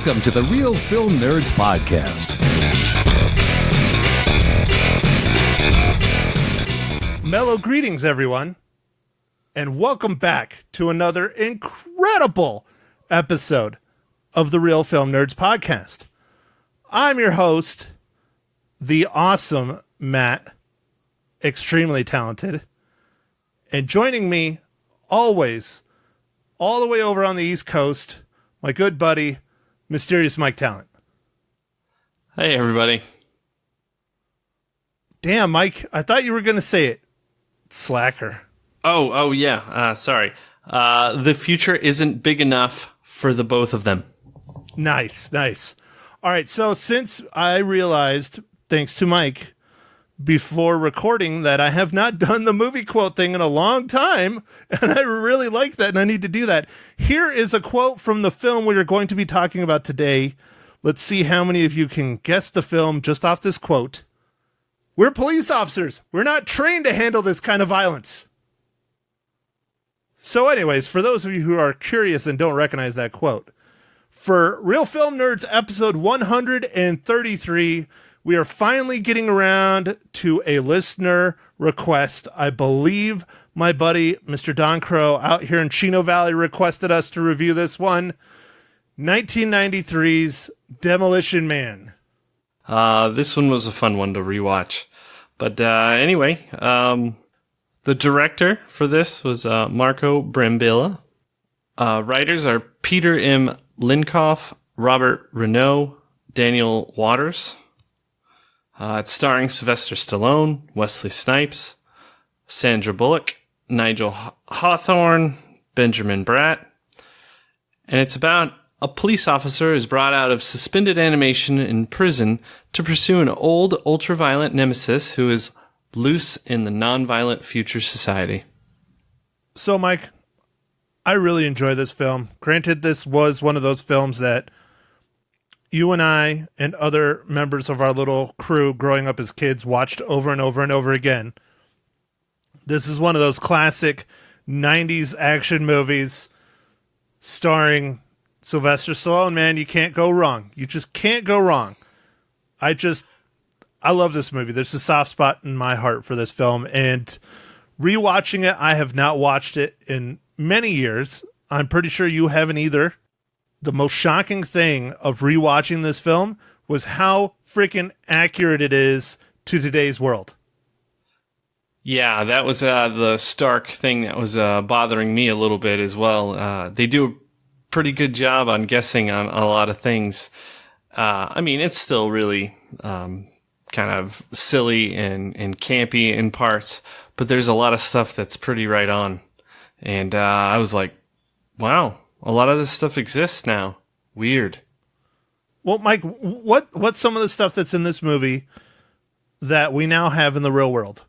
Welcome to the Real Film Nerds Podcast. Mellow greetings, everyone, and welcome back to another incredible episode of the Real Film Nerds Podcast. I'm your host, the awesome Matt, extremely talented, and joining me always, all the way over on the East Coast, my good buddy, Mysterious Mike Talent. Hey, everybody. Damn, Mike, I thought you were going to say it. Slacker. Oh, yeah. Sorry. The future isn't big enough for the both of them. Nice. All right, so since I realized, thanks to Mike, before recording that I have not done the movie quote thing in a long time, and I really like that, and I need to do that. Here is a quote from the film we are going to be talking about today. Let's see how many of you can guess the film just off this quote. We're police officers. We're not trained to handle this kind of violence. So anyways, for those of you who are curious and don't recognize that quote, for Real Film Nerds episode 133, we are finally getting around to a listener request. I believe my buddy, Mr. Don Crow, out here in Chino Valley, requested us to review this one. 1993's Demolition Man. This one was a fun one to rewatch. But anyway, the director for this was Marco Brambilla. Writers are Peter M. Linkoff, Robert Renault, Daniel Waters. It's starring Sylvester Stallone, Wesley Snipes, Sandra Bullock, Nigel Hawthorne, Benjamin Bratt. And it's about a police officer is brought out of suspended animation in prison to pursue an old, ultra-violent nemesis who is loose in the non-violent future society. So, Mike, I really enjoy this film. Granted, this was one of those films that you and I and other members of our little crew growing up as kids watched over and over and over again. This is one of those classic 90s action movies starring Sylvester Stallone. Man, you can't go wrong. You just can't go wrong. I love this movie. There's a soft spot in my heart for this film, and rewatching it, I have not watched it in many years. I'm pretty sure you haven't either. The most shocking thing of rewatching this film was how freaking accurate it is to today's world. Yeah, that was the stark thing that was bothering me a little bit as well. They do a pretty good job on guessing on a lot of things. I mean, it's still really kind of silly and campy in parts, but there's a lot of stuff that's pretty right on. And I was like, wow, a lot of this stuff exists now. Weird. Well, Mike, what's some of the stuff that's in this movie that we now have in the real world?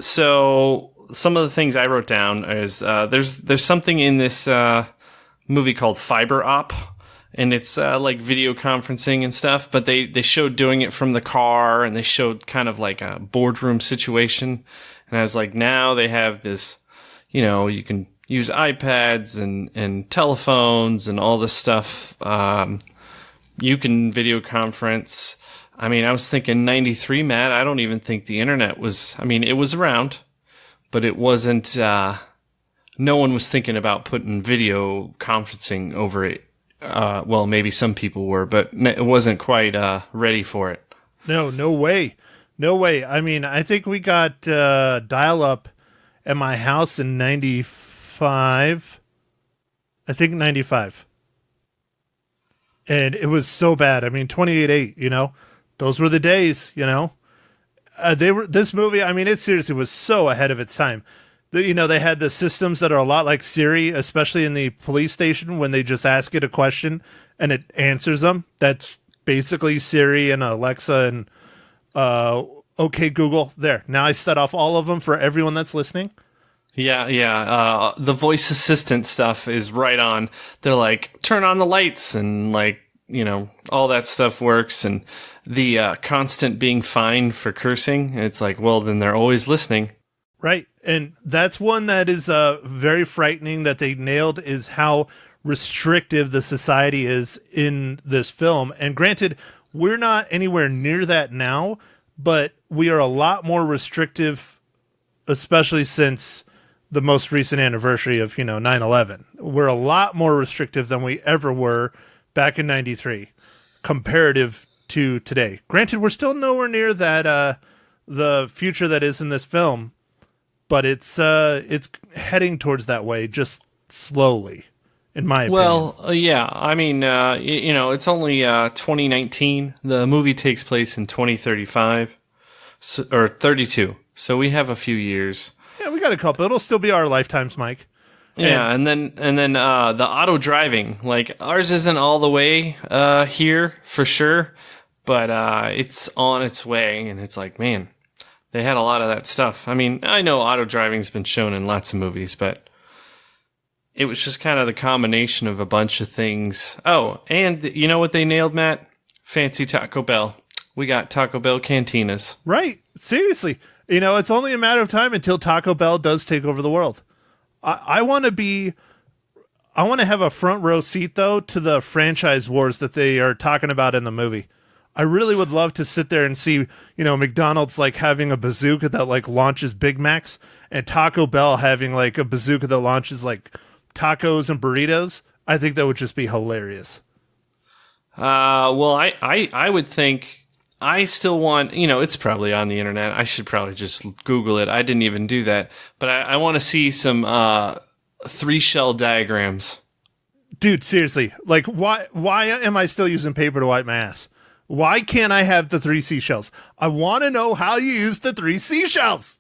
So some of the things I wrote down is there's something in this movie called Fiber Op, and it's like video conferencing and stuff, but they showed doing it from the car, and they showed kind of like a boardroom situation. And I was like, now they have this, you know, you can use iPads and telephones and all this stuff. You can video conference. I mean, I was thinking 93, Matt. I don't even think the internet was, I mean, it was around, but it wasn't, no one was thinking about putting video conferencing over it. Well, maybe some people were, but it wasn't quite ready for it. No way. I mean, I think we got dial-up at my house in 95. I think 95. And it was so bad. I mean, 28.8, you know? Those were the days, you know? This movie, I mean, it seriously was so ahead of its time. They had the systems that are a lot like Siri, especially in the police station when they just ask it a question and it answers them. That's basically Siri and Alexa and OK Google. There. Now I set off all of them for everyone that's listening. Yeah. The voice assistant stuff is right on. They're like, turn on the lights, and like, you know, all that stuff works. And the constant being fined for cursing, it's like, well, then they're always listening. Right. And that's one that is very frightening that they nailed, is how restrictive the society is in this film. And granted, we're not anywhere near that now, but we are a lot more restrictive, especially since the most recent anniversary of, 9/11. We're a lot more restrictive than we ever were back in 93, comparative to today. Granted, we're still nowhere near that, the future that is in this film, but it's heading towards that way, just slowly, in my opinion. Well, yeah. I mean, it's only 2019. The movie takes place in 2035, or 32. So we have a few years. Yeah, we got a couple. It'll still be our lifetimes, Mike. Yeah, and then the auto driving, like ours isn't all the way here for sure, but it's on its way, and it's like, man, they had a lot of that stuff. I mean, I know auto driving's been shown in lots of movies, but it was just kind of the combination of a bunch of things. Oh, and you know what they nailed, Matt? Fancy Taco Bell. We got Taco Bell cantinas. Right. Seriously. It's only a matter of time until Taco Bell does take over the world. I want to have a front row seat, though, to the franchise wars that they are talking about in the movie. I really would love to sit there and see, McDonald's like having a bazooka that like launches Big Macs, and Taco Bell having like a bazooka that launches like tacos and burritos. I think that would just be hilarious. Well, I would think I still want, it's probably on the internet. I should probably just Google it. I didn't even do that. But I want to see some 3-shell diagrams. Dude, seriously. Like, why am I still using paper to wipe my ass? Why can't I have the 3 seashells? I want to know how you use the 3 seashells.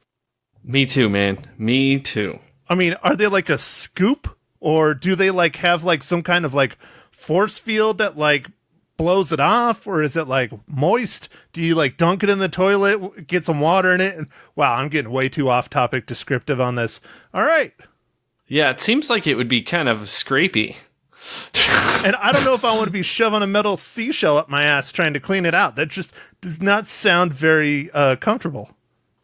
Me too, man. Me too. I mean, are they like a scoop? Or do they like have like some kind of like force field that like blows it off, or is it like moist? Do you like dunk it in the toilet, get some water in it? And wow, I'm getting way too off topic descriptive on this. All right. Yeah, it seems like it would be kind of scrapey. And I don't know if I want to be shoving a metal seashell up my ass trying to clean it out. That just does not sound very comfortable.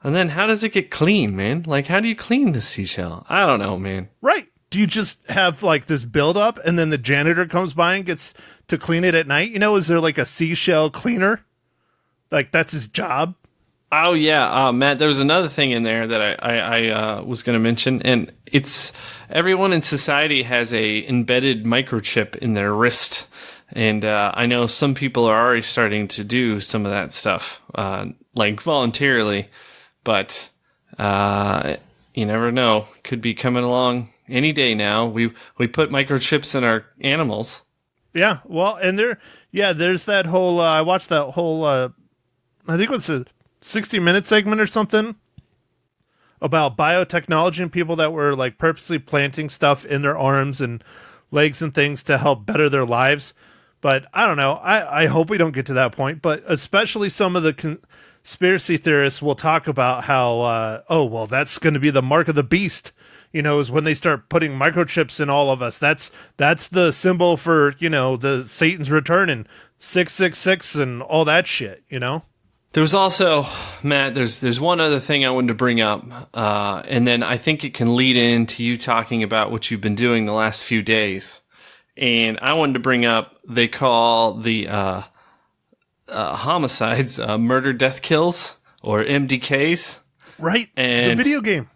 And then how does it get clean, man? Like, how do you clean the seashell? I don't know, man. Right. Do you just have like this buildup and then the janitor comes by and gets to clean it at night? Is there like a seashell cleaner? Like that's his job? Oh, yeah. Matt, there was another thing in there that I was going to mention, and it's everyone in society has a embedded microchip in their wrist. And I know some people are already starting to do some of that stuff, like voluntarily, but you never know. Could be coming along any day now. We put microchips in our animals. Yeah, well, and there's that whole, I watched that whole, I think it was a 60-minute segment or something about biotechnology and people that were like purposely planting stuff in their arms and legs and things to help better their lives. But I don't know. I hope we don't get to that point, but especially some of the conspiracy theorists will talk about how, that's going to be the mark of the beast. Is when they start putting microchips in all of us. That's the symbol for, the Satan's return and 666 and all that shit, There was also, Matt, there's one other thing I wanted to bring up, and then I think it can lead into you talking about what you've been doing the last few days. And I wanted to bring up, they call the homicides murder, death kills, or MDKs. Right, and the video game.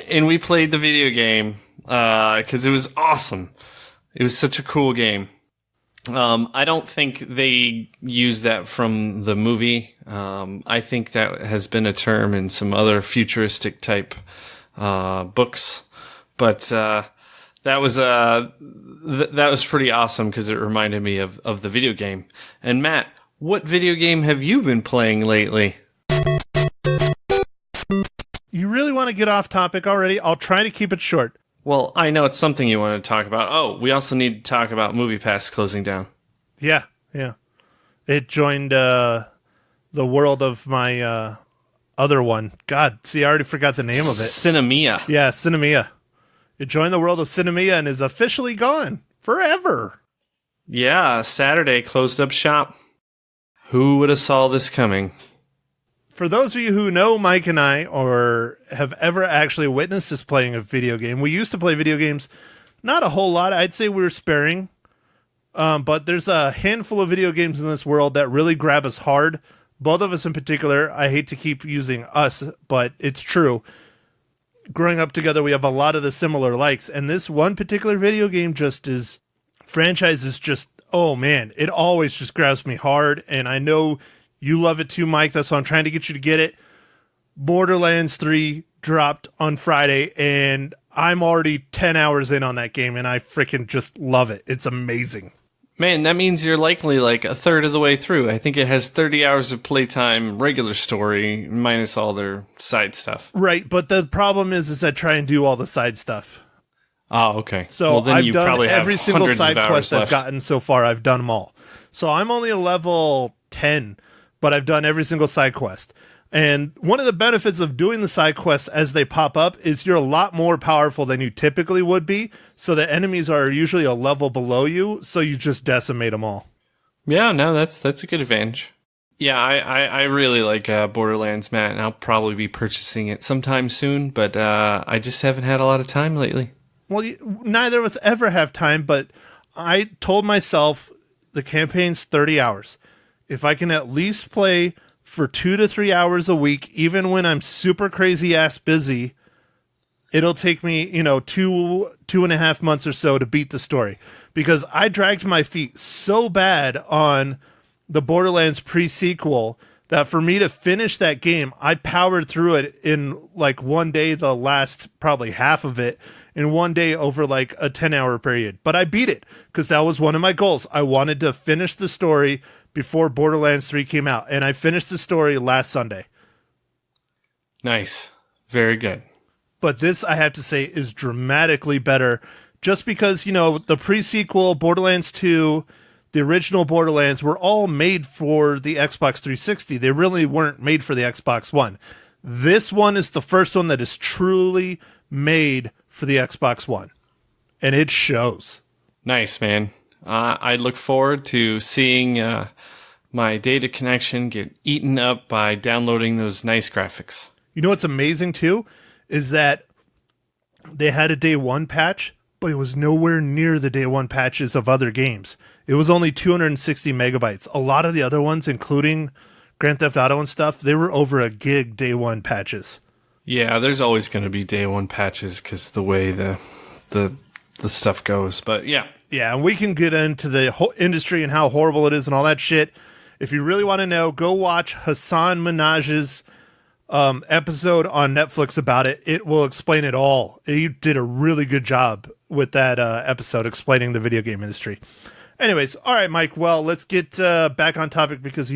And we played the video game because it was awesome. It was such a cool game. I don't think they use that from the movie. I think that has been a term in some other futuristic type books. But that was pretty awesome because it reminded me of the video game. And Matt, what video game have you been playing lately? You really want to get off topic already? I'll try to keep it short. Well, I know it's something you want to talk about. Oh, we also need to talk about Moviepass closing down. Yeah. It joined the world of my other one. God, see, I already forgot the name of it. Cinemia. Yeah, Cinemia. It joined the world of Cinemia and is officially gone forever. Yeah, Saturday closed up shop. Who would have saw this coming? For those of you who know Mike and I or have ever actually witnessed us playing a video game, we used to play video games Not a whole lot. I'd say we're sparing. But there's a handful of video games in this world that really grab us hard. Both of us in particular. I hate to keep using us, but it's true. Growing up together, we have a lot of the similar likes. And this one particular video game franchise is just, oh man, it always just grabs me hard. And I know you love it too, Mike. That's why I'm trying to get you to get it. Borderlands 3 dropped on Friday, and I'm already 10 hours in on that game, and I freaking just love it. It's amazing. Man, that means you're likely like a third of the way through. I think it has 30 hours of playtime, regular story, minus all their side stuff. Right, but the problem is I try and do all the side stuff. Oh, okay. So well, then I've you done probably every have single hundreds side of quest hours I've left. gotten so far. I've done them all. So I'm only a level 10, but I've done every single side quest. And one of the benefits of doing the side quests as they pop up is you're a lot more powerful than you typically would be. So the enemies are usually a level below you, so you just decimate them all. Yeah, no, that's a good advantage. Yeah, I really like Borderlands, Matt, and I'll probably be purchasing it sometime soon, but I just haven't had a lot of time lately. Well, neither of us ever have time, but I told myself the campaign's 30 hours. If I can at least play for 2 to 3 hours a week, even when I'm super crazy ass busy, it'll take me, 2.5 months or so to beat the story. Because I dragged my feet so bad on the Borderlands pre-sequel that for me to finish that game, I powered through it in like one day, the last probably half of it, in one day over like a 10-hour period. But I beat it because that was one of my goals. I wanted to finish the story before Borderlands 3 came out, and I finished the story last Sunday. Nice. Very good. But this, I have to say, is dramatically better just because, the pre-sequel, Borderlands 2, the original Borderlands were all made for the Xbox 360. They really weren't made for the Xbox One. This one is the first one that is truly made for the Xbox One. And it shows. Nice, man. I look forward to seeing my data connection get eaten up by downloading those nice graphics. You know what's amazing, too, is that they had a day one patch, but it was nowhere near the day one patches of other games. It was only 260 megabytes. A lot of the other ones, including Grand Theft Auto and stuff, they were over a gig day one patches. Yeah, there's always going to be day one patches because the way the stuff goes. But yeah. Yeah, and we can get into the whole industry and how horrible it is and all that shit. If you really want to know, go watch Hassan Minaj's episode on Netflix about it. It will explain it all. He did a really good job with that episode explaining the video game industry. Anyways, all right, Mike. Well, let's get back on topic because,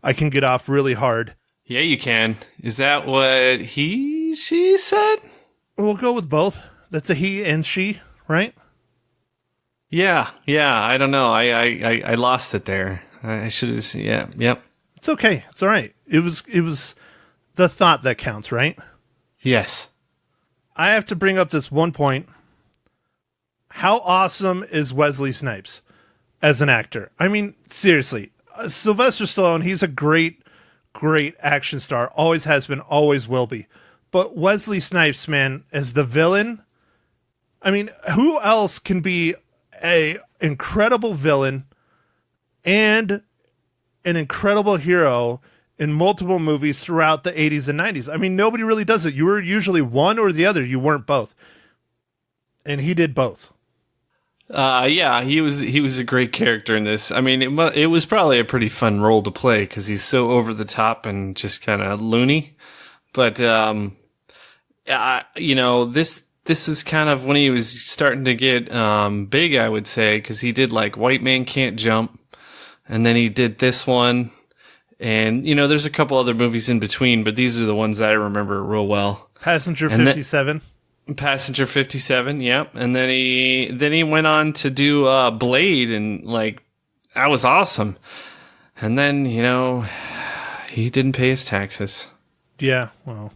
I can get off really hard. Yeah, you can. Is that what she said? We'll go with both. That's a he and she, right? Yeah. I don't know. I lost it there. I should have. Yeah. Yep. It's okay. It's all right. It was the thought that counts, right? Yes. I have to bring up this one point. How awesome is Wesley Snipes as an actor? I mean, seriously, Sylvester Stallone, he's a great action star. Always has been, always will be. But Wesley Snipes, man, as the villain, I mean, who else can be a incredible villain and an incredible hero in multiple movies throughout the 80s and 90s? I mean, nobody really does it. You were usually one or the other. You weren't both. And he did both. Yeah, he was a great character in this. I mean, it was probably a pretty fun role to play because he's so over the top and just kind of loony. But this is kind of when he was starting to get big, I would say, because he did like White Man Can't Jump, and then he did this one, and there's a couple other movies in between, but these are the ones that I remember real well. Passenger 57. Passenger 57, yep. And then he went on to do Blade, and like that was awesome. And then, he didn't pay his taxes. Yeah, well.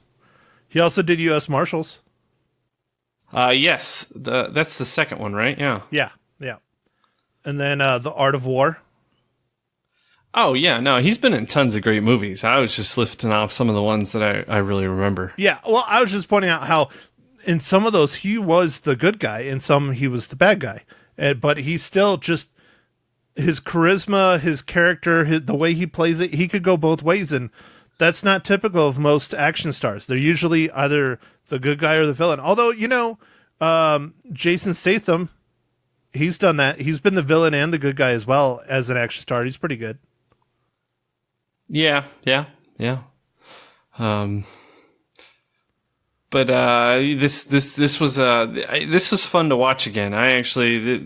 He also did US Marshals. Yes, that's the second one, right? Yeah. Yeah. And then The Art of War. Oh, yeah, no, he's been in tons of great movies. I was just listing off some of the ones that I really remember. Yeah, well, I was just pointing out how in some of those, he was the good guy. In some, he was the bad guy. But he's still just his charisma, his character, the way he plays it. He could go both ways, and that's not typical of most action stars. They're usually either the good guy or the villain. Although, Jason Statham, he's done that. He's been the villain and the good guy as well as an action star. He's pretty good. Yeah. But this was fun to watch again.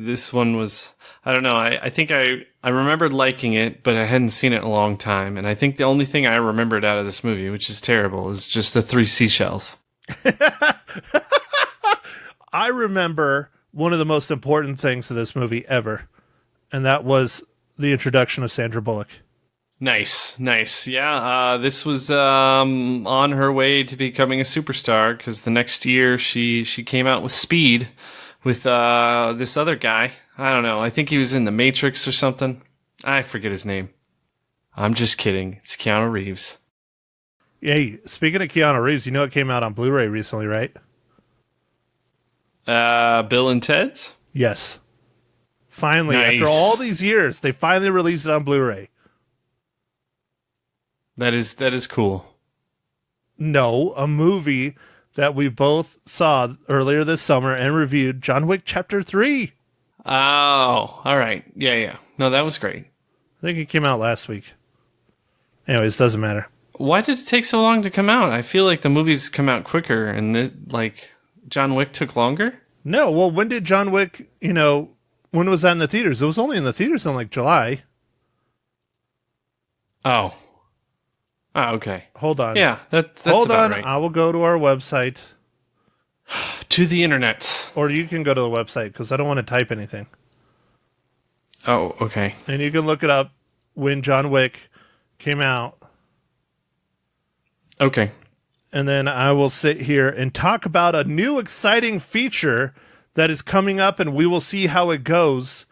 This one was, I don't know. I think I remembered liking it, but I hadn't seen it in a long time. And I think the only thing I remembered out of this movie, which is terrible, is just the 3 seashells. I remember one of the most important things of this movie ever, and that was the introduction of Sandra Bullock. Nice. Yeah, this was on her way to becoming a superstar, because the next year she came out with Speed with this other guy. I don't know. I think he was in The Matrix or something. I forget his name. I'm just kidding. It's Keanu Reeves. Hey, speaking of Keanu Reeves, you know it came out on Blu-ray recently, right? Bill and Ted's? Yes. Finally, Nice. after all these years, they finally released it on Blu-ray. That is cool. No, a movie that we both saw earlier this summer and reviewed, John Wick Chapter 3. Oh, all right. Yeah. No, that was great. I think it came out last week. Anyways, doesn't matter. Why did it take so long to come out? I feel like the movies come out quicker, and John Wick took longer? No, well, when did John Wick, when was that in the theaters? It was only in the theaters in July. Oh, okay. Hold on. Yeah, that's Hold about on. right. I will go to our website. To the internet. Or you can go to the website because I don't want to type anything. Oh, okay. And you can look it up when John Wick came out. Okay. And then I will sit here and talk about a new exciting feature that is coming up, and we will see how it goes.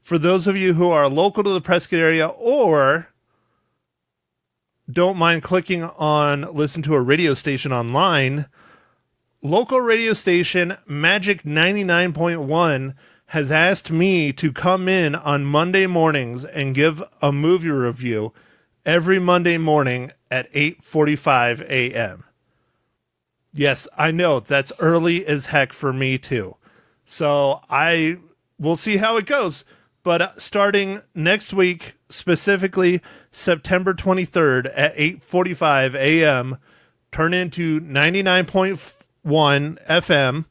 For those of you who are local to the Prescott area or don't mind clicking on listen to a radio station online, local radio station Magic 99.1 has asked me to come in on Monday mornings and give a movie review every Monday morning at 8:45 a.m. Yes, I know that's early as heck for me too. So I will see how it goes. But starting next week, specifically September 23rd at 8:45 a.m., turn into 99.1 FM.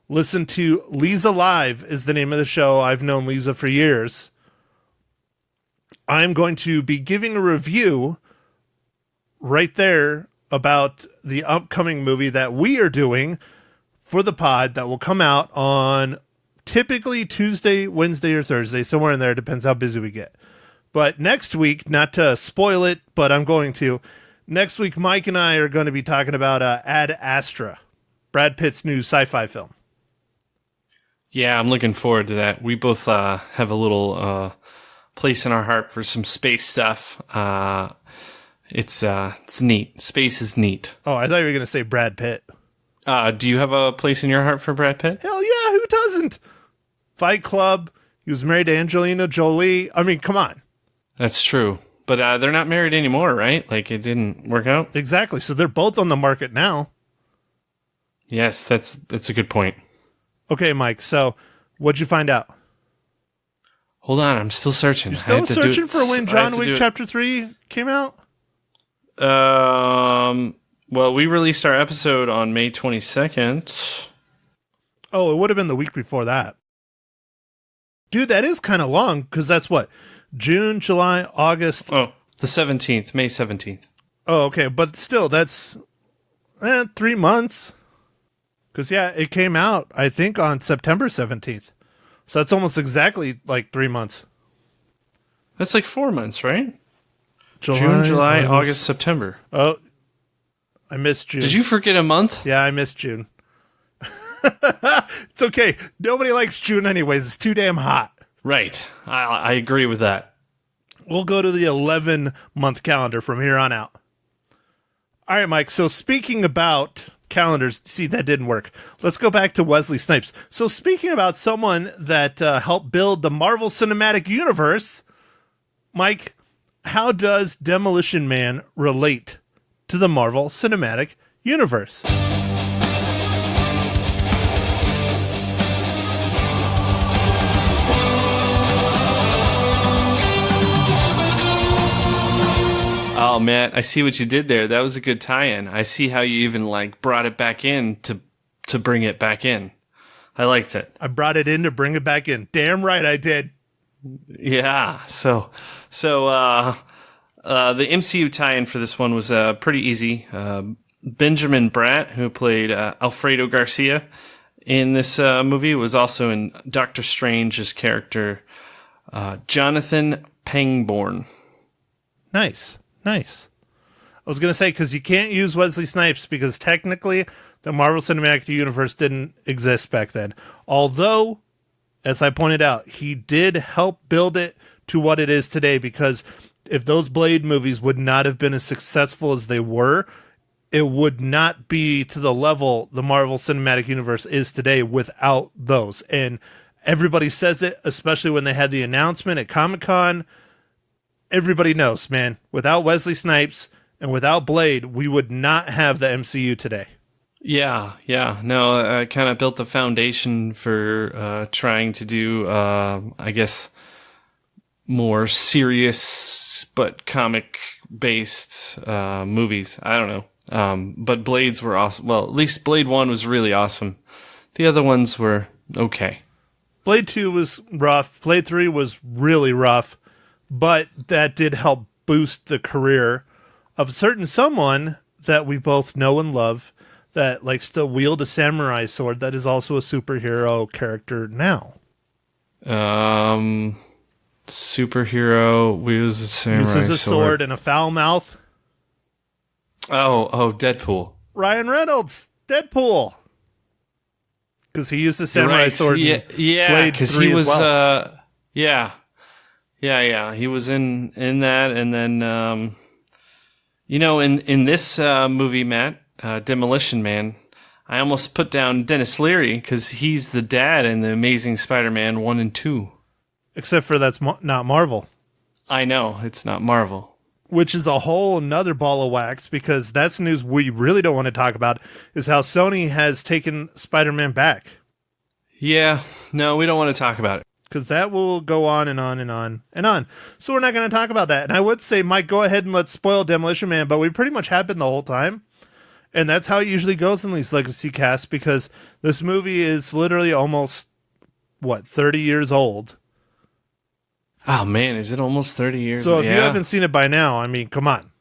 Listen to Lisa Live is the name of the show. I've known Lisa for years. I'm going to be giving a review right there about the upcoming movie that we are doing for the pod that will come out on typically Tuesday, Wednesday, or Thursday, somewhere in there. Depends how busy we get. But next week, not to spoil it, but I'm going to. Next week, Mike and I are going to be talking about Ad Astra, Brad Pitt's new sci-fi film. Yeah, I'm looking forward to that. We both have a little place in our heart for some space stuff. It's neat. Space is neat. Oh, I thought you were going to say Brad Pitt. Do you have a place in your heart for Brad Pitt? Hell yeah, who doesn't? Fight Club. He was married to Angelina Jolie. I mean, come on. That's true. But they're not married anymore, right? Like, it didn't work out? Exactly. So they're both on the market now. Yes, that's a good point. Okay, Mike. So what'd you find out? Hold on, I'm still searching. You're still searching for when John Wick Chapter 3 came out? Well, we released our episode on May 22nd. Oh, it would have been the week before that. Dude, that is kind of long, because that's what? June, July, August? Oh, the 17th, May 17th. Oh, okay, but still, that's 3 months. Because, yeah, it came out, I think, on September 17th. So that's almost exactly like 3 months. That's like 4 months, right? June, July, August, September. Oh, I missed June. Did you forget a month? Yeah, I missed June. It's okay. Nobody likes June anyways. It's too damn hot. Right. I agree with that. We'll go to the 11-month calendar from here on out. All right, Mike. So speaking about calendars. See, that didn't work. Let's go back to Wesley Snipes. So speaking about someone that helped build the Marvel Cinematic Universe, Mike, how does Demolition Man relate to the Marvel Cinematic Universe? Oh, Matt, I see what you did there. That was a good tie-in. I see how you even brought it back in to bring it back in. I liked it. I brought it in to bring it back in. Damn right I did. Yeah. So the MCU tie-in for this one was pretty easy. Benjamin Bratt, who played Alfredo Garcia in this movie, was also in Doctor Strange's character, Jonathan Pangborn. Nice. I was going to say, because you can't use Wesley Snipes because technically the Marvel Cinematic Universe didn't exist back then. Although, as I pointed out, he did help build it to what it is today, because if those Blade movies would not have been as successful as they were, it would not be to the level the Marvel Cinematic Universe is today without those. And everybody says it, especially when they had the announcement at Comic-Con. Everybody knows, man, without Wesley Snipes and without Blade, we would not have the MCU today. Yeah. No, I kind of built the foundation for trying to do, I guess, more serious but comic-based movies. I don't know. But Blades were awesome. Well, at least Blade 1 was really awesome. The other ones were okay. Blade 2 was rough. Blade 3 was really rough. But that did help boost the career of a certain someone that we both know and love that likes to wield a samurai sword that is also a superhero character now. Superhero wields a samurai sword. Uses a sword and a foul mouth. Oh, Deadpool. Ryan Reynolds, Deadpool. Because he used a samurai sword. Yeah, because he was, well. Yeah, he was in that, and then, in this movie, Matt, Demolition Man, I almost put down Dennis Leary, because he's the dad in The Amazing Spider-Man 1 and 2. Except for that's not Marvel. I know, it's not Marvel. Which is a whole another ball of wax, because that's news we really don't want to talk about, is how Sony has taken Spider-Man back. Yeah, no, we don't want to talk about it. Because that will go on and on and on and on. So we're not going to talk about that. And I would say, Mike, go ahead and let's spoil Demolition Man, but we pretty much have been the whole time. And that's how it usually goes in these legacy casts, because this movie is literally almost, 30 years old. Oh, man, is it almost 30 years? So if you haven't seen it by now, I mean, come on.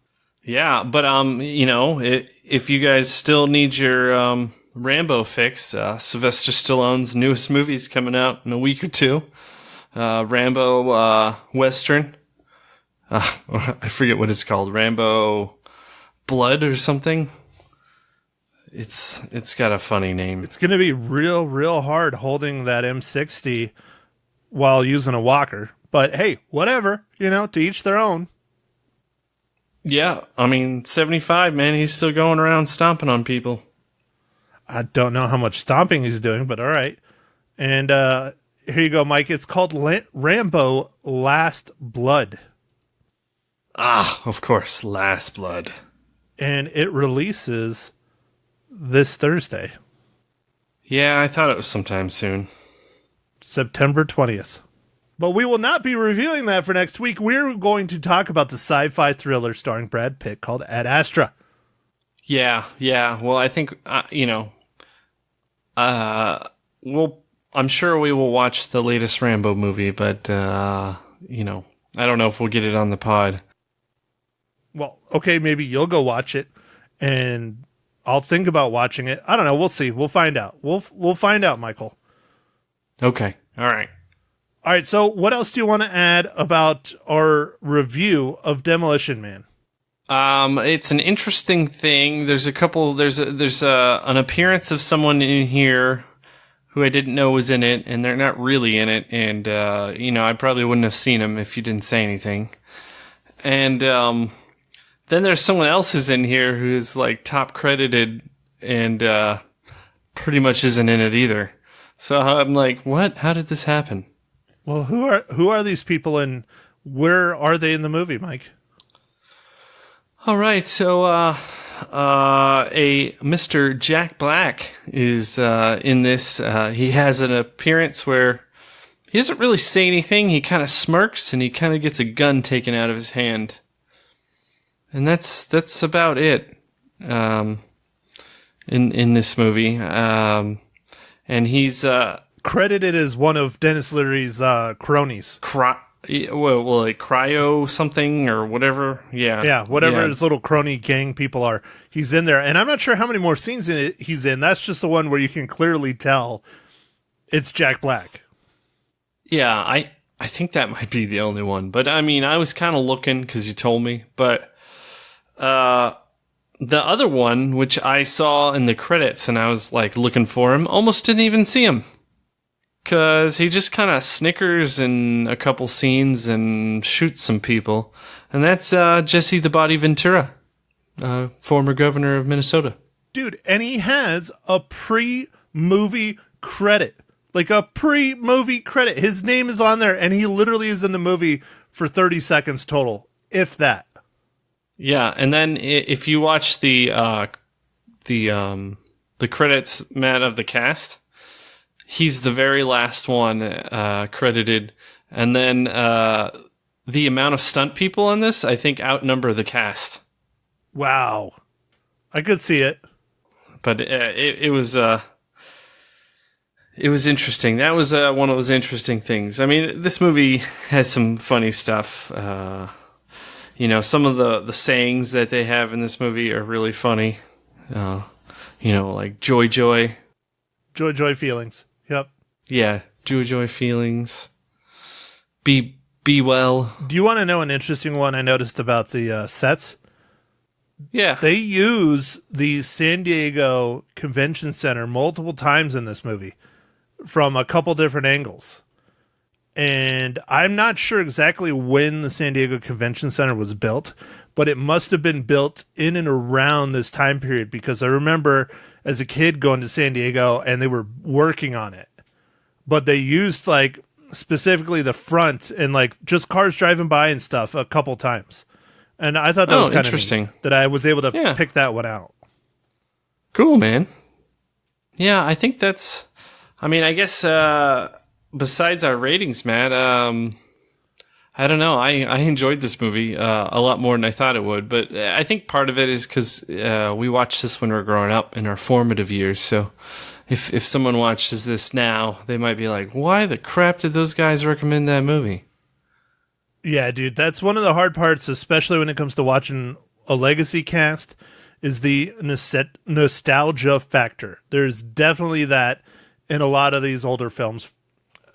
Yeah, but, if you guys still need your Rambo fix, Sylvester Stallone's newest movie's coming out in a week or two. Rambo Western. I forget what it's called. Rambo Blood or something. It's got a funny name. It's going to be real hard holding that M60 while using a walker. But hey, whatever, to each their own. Yeah, I mean, 75, man, he's still going around stomping on people. I don't know how much stomping he's doing, but all right. And here you go, Mike. It's called Rambo Last Blood. Ah, of course, Last Blood. And it releases this Thursday. Yeah, I thought it was sometime soon. September 20th. But we will not be reviewing that for next week. We're going to talk about the sci-fi thriller starring Brad Pitt called Ad Astra. Yeah. Well, I think, I'm sure we will watch the latest Rambo movie, but, I don't know if we'll get it on the pod. Well, okay, maybe you'll go watch it, and I'll think about watching it. I don't know. We'll see. We'll find out. We'll find out, Michael. Okay. All right. All right. So what else do you want to add about our review of Demolition Man? It's an interesting thing. There's an appearance of someone in here who I didn't know was in it, and they're not really in it. And, I probably wouldn't have seen them if you didn't say anything. And, then there's someone else who's in here who's like top credited and pretty much isn't in it either. So I'm like, what? How did this happen? Well, who are these people, and where are they in the movie, Mike? All right, so a Mr. Jack Black is in this. He has an appearance where he doesn't really say anything. He kind of smirks, and he kind of gets a gun taken out of his hand. And that's about it in this movie. And he's credited as one of Dennis Leary's cronies. Like cryo something or whatever. Yeah, whatever his little crony gang people are. He's in there, and I'm not sure how many more scenes he's in. That's just the one where you can clearly tell it's Jack Black. Yeah, I think that might be the only one. But I mean, I was kind of looking because you told me. But the other one, which I saw in the credits, and I was like looking for him, almost didn't even see him. Because he just kind of snickers in a couple scenes and shoots some people. And that's Jesse the Body Ventura, former governor of Minnesota. Dude, and he has a pre-movie credit. Like a pre-movie credit. His name is on there, and he literally is in the movie for 30 seconds total, if that. Yeah, and then if you watch the credits, Matt, of the cast, he's the very last one credited. And then the amount of stunt people in this, I think, outnumber the cast. Wow. I could see it. But it was interesting. That was one of those interesting things. I mean, this movie has some funny stuff. Some of the sayings that they have in this movie are really funny. Like joy. Joy feelings. Yep. Yeah, joy feelings. Be well. Do you want to know an interesting one I noticed about the sets? Yeah. They use the San Diego Convention Center multiple times in this movie from a couple different angles. And I'm not sure exactly when the San Diego Convention Center was built, but it must have been built in and around this time period, because I remember as a kid going to San Diego and they were working on it. But they used like specifically the front and like just cars driving by and stuff a couple times. And I thought that was kind of interesting that I was able to pick that one out. Cool, man. Yeah, I think that's, I guess besides our ratings, Matt, I don't know. I enjoyed this movie a lot more than I thought it would. But I think part of it is because we watched this when we were growing up in our formative years. So if someone watches this now, they might be like, why the crap did those guys recommend that movie? Yeah, dude, that's one of the hard parts, especially when it comes to watching a legacy cast, is the nostalgia factor. There's definitely that in a lot of these older films,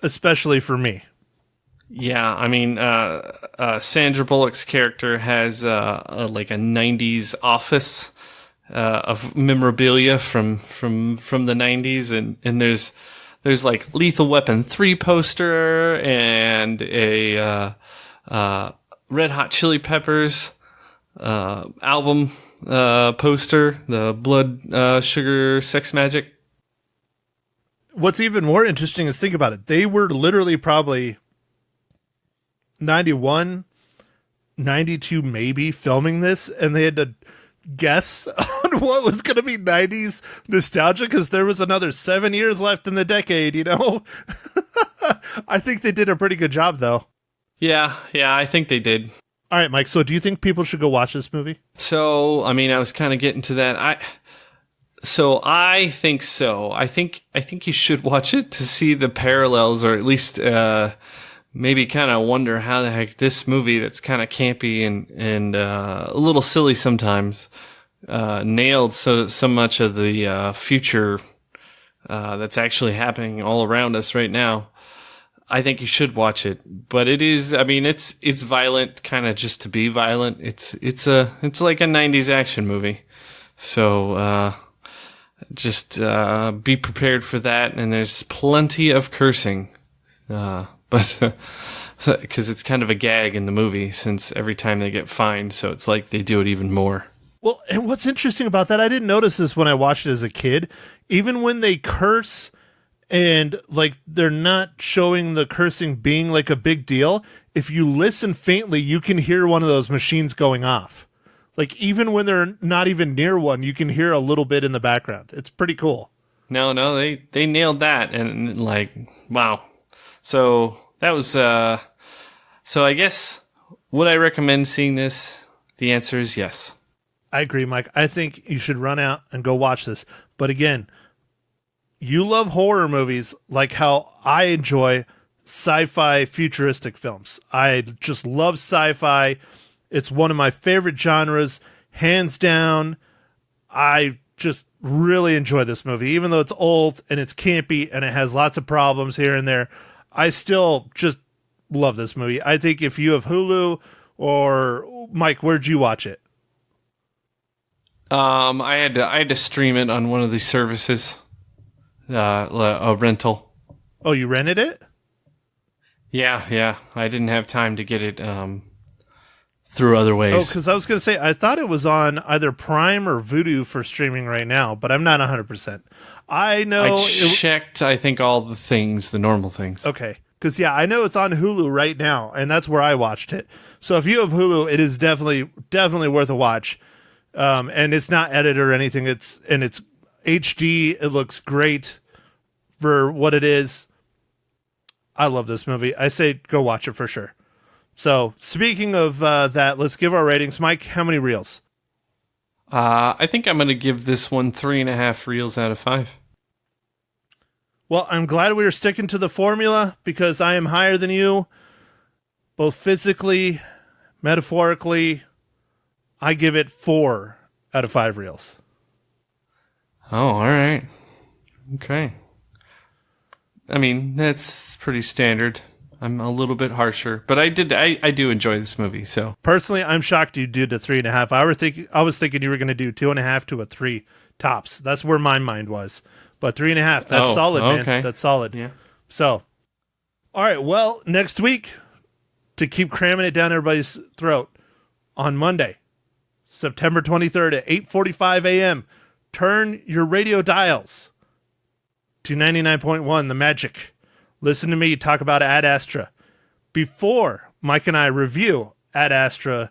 especially for me. Yeah, I mean, Sandra Bullock's character has like a 90s office of memorabilia from the 90s, and there's like Lethal Weapon 3 poster and a Red Hot Chili Peppers album poster, the Blood Sugar Sex Magic. What's even more interesting is think about it. They were literally probably 91, 92 maybe filming this, and they had to guess on what was going to be 90s nostalgia because there was another 7 years left in the decade, you know? I think they did a pretty good job, though. Yeah, I think they did. All right, Mike, so do you think people should go watch this movie? So, I mean, I was kind of getting to that. I think so. I think you should watch it to see the parallels, or at least maybe kind of wonder how the heck this movie that's kind of campy and a little silly sometimes nailed so much of the future that's actually happening all around us right now. I think you should watch it, but it is. I mean, it's violent, kind of just to be violent. It's like a 90s action movie, so just be prepared for that. And there's plenty of cursing, but because it's kind of a gag in the movie, since every time they get fined, so it's like they do it even more. Well, and what's interesting about that, I didn't notice this when I watched it as a kid. Even when they curse and like they're not showing the cursing being like a big deal, if you listen faintly, you can hear one of those machines going off. Like even when they're not even near one, you can hear a little bit in the background. It's pretty cool. No, they nailed that, and like, wow. So that was so I guess would I recommend seeing this? The answer is yes. I agree, Mike. I think you should run out and go watch this. But again, you love horror movies like how I enjoy sci-fi futuristic films. I just love sci-fi. It's one of my favorite genres, hands down. I just really enjoy this movie. Even though it's old and it's campy and it has lots of problems here and there, I still just love this movie. I think if you have Hulu or Mike, where'd you watch it? I had to stream it on one of these services, a rental. Oh, you rented it? Yeah. I didn't have time to get it through other ways. Oh, because I was going to say, I thought it was on either Prime or Vudu for streaming right now, but I'm not 100%. I know. I checked, I think, all the things, the normal things. Okay. Because, yeah, I know it's on Hulu right now, and that's where I watched it. So if you have Hulu, it is definitely worth a watch. And it's not edited or anything. It's HD. It looks great for what it is. I love this movie. I say go watch it for sure. So speaking of that, let's give our ratings. Mike, how many reels? I think I'm going to give this one 3.5 reels out of 5. Well, I'm glad we were sticking to the formula because I am higher than you, both physically, metaphorically. I give it 4 out of 5 reels. Oh, all right. Okay. I mean, that's pretty standard. I'm a little bit harsher, but I do enjoy this movie. So personally, I'm shocked you did the 3.5. I was thinking you were going to do 2.5 to a 3 tops. That's where my mind was. But 3.5, that's solid, man. Okay. That's solid. Yeah. So, all right. Well, next week, to keep cramming it down everybody's throat, on Monday, September 23rd at 8:45 a.m., turn your radio dials to 99.1, The Magic. Listen to me talk about Ad Astra before Mike and I review Ad Astra,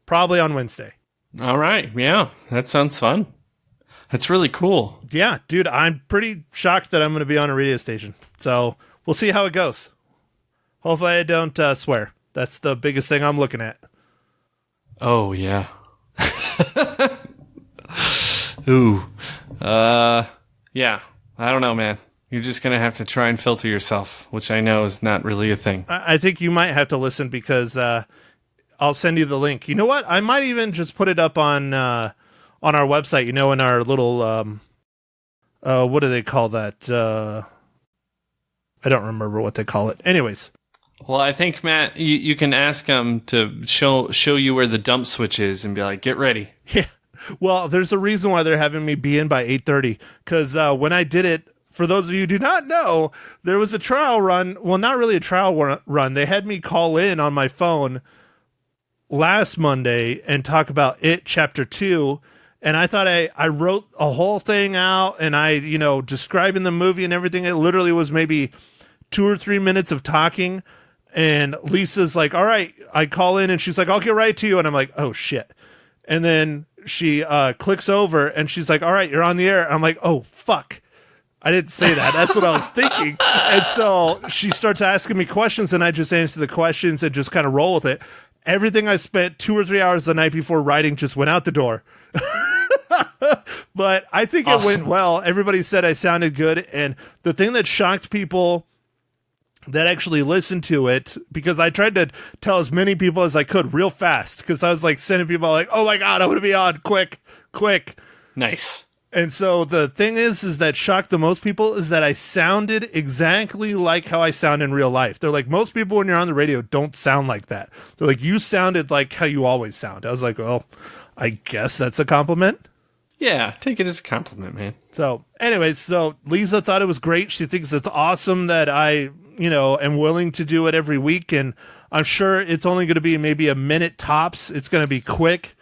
probably on Wednesday. All right. Yeah, that sounds fun. That's really cool. Yeah, dude, I'm pretty shocked that I'm going to be on a radio station. So we'll see how it goes. Hopefully I don't swear. That's the biggest thing I'm looking at. Oh, yeah. Ooh. Yeah. I don't know, man. You're just going to have to try and filter yourself, which I know is not really a thing. I think you might have to listen because I'll send you the link. You know what? I might even just put it up on our website, in our little, what do they call that? I don't remember what they call it. Anyways. Well, I think, Matt, you can ask them to show you where the dump switch is and be like, get ready. Yeah. Well, there's a reason why they're having me be in by 8:30. Because when I did it, for those of you who do not know, there was a trial run. Well, not really a trial run. They had me call in on my phone last Monday and talk about It Chapter 2. And I thought I wrote a whole thing out and describing the movie and everything. It literally was maybe 2 or 3 minutes of talking. And Lisa's like, all right, I call in and she's like, I'll get right to you. And I'm like, oh shit. And then she clicks over and she's like, all right, you're on the air. I'm like, oh fuck. I didn't say that. That's what I was thinking. And so she starts asking me questions and I just answer the questions and just kind of roll with it. Everything I spent 2 or 3 hours the night before writing just went out the door. But I think It went well. Everybody said I sounded good. And the thing that shocked people that actually listened to it, because I tried to tell as many people as I could real fast, because I was like sending people like, oh my God, I'm going to be on quick. Nice. And so the thing is that shocked the most people is that I sounded exactly like how I sound in real life. They're like, most people when you're on the radio don't sound like that. They're like, you sounded like how you always sound. I was like, well, I guess that's a compliment. Yeah, take it as a compliment, man. So anyways, Lisa thought it was great. She thinks it's awesome that I, am willing to do it every week. And I'm sure it's only going to be maybe a minute tops. It's going to be quick.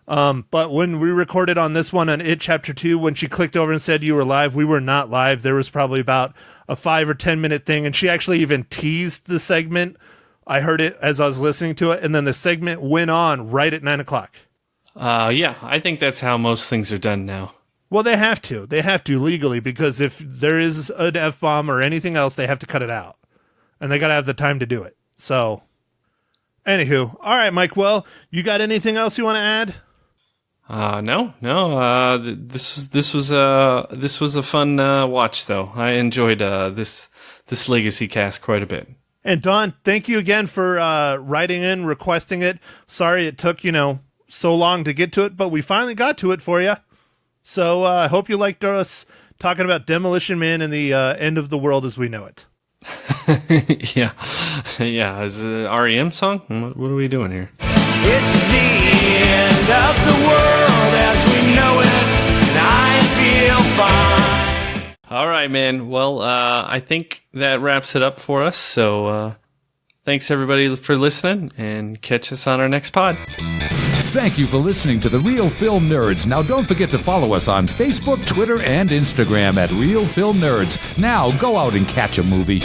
But when we recorded on this one on It Chapter 2, when she clicked over and said you were live, we were not live. There was probably about a 5 or 10 minute thing, and she actually even teased the segment. I heard it as I was listening to it, and then the segment went on right at 9 o'clock. Yeah, I think that's how most things are done now. Well, they have to. They have to legally, because if there is an F-bomb or anything else, they have to cut it out. And they got to have the time to do it. So, anywho. All right, Mike. Well, you got anything else you want to add? No. This was a fun watch, though. I enjoyed this Legacy cast quite a bit. And Dawn, thank you again for writing in, requesting it. Sorry it took, so long to get to it, but we finally got to it for you. So I hope you liked us talking about Demolition Man and the end of the world as we know it. Yeah. Is it an REM song? What are we doing here? It's the end of the world as we know it, and I feel fine. All right, man. Well, I think that wraps it up for us. So thanks, everybody, for listening, and catch us on our next pod. Thank you for listening to The Real Film Nerds. Now, don't forget to follow us on Facebook, Twitter, and Instagram at Real Film Nerds. Now, go out and catch a movie.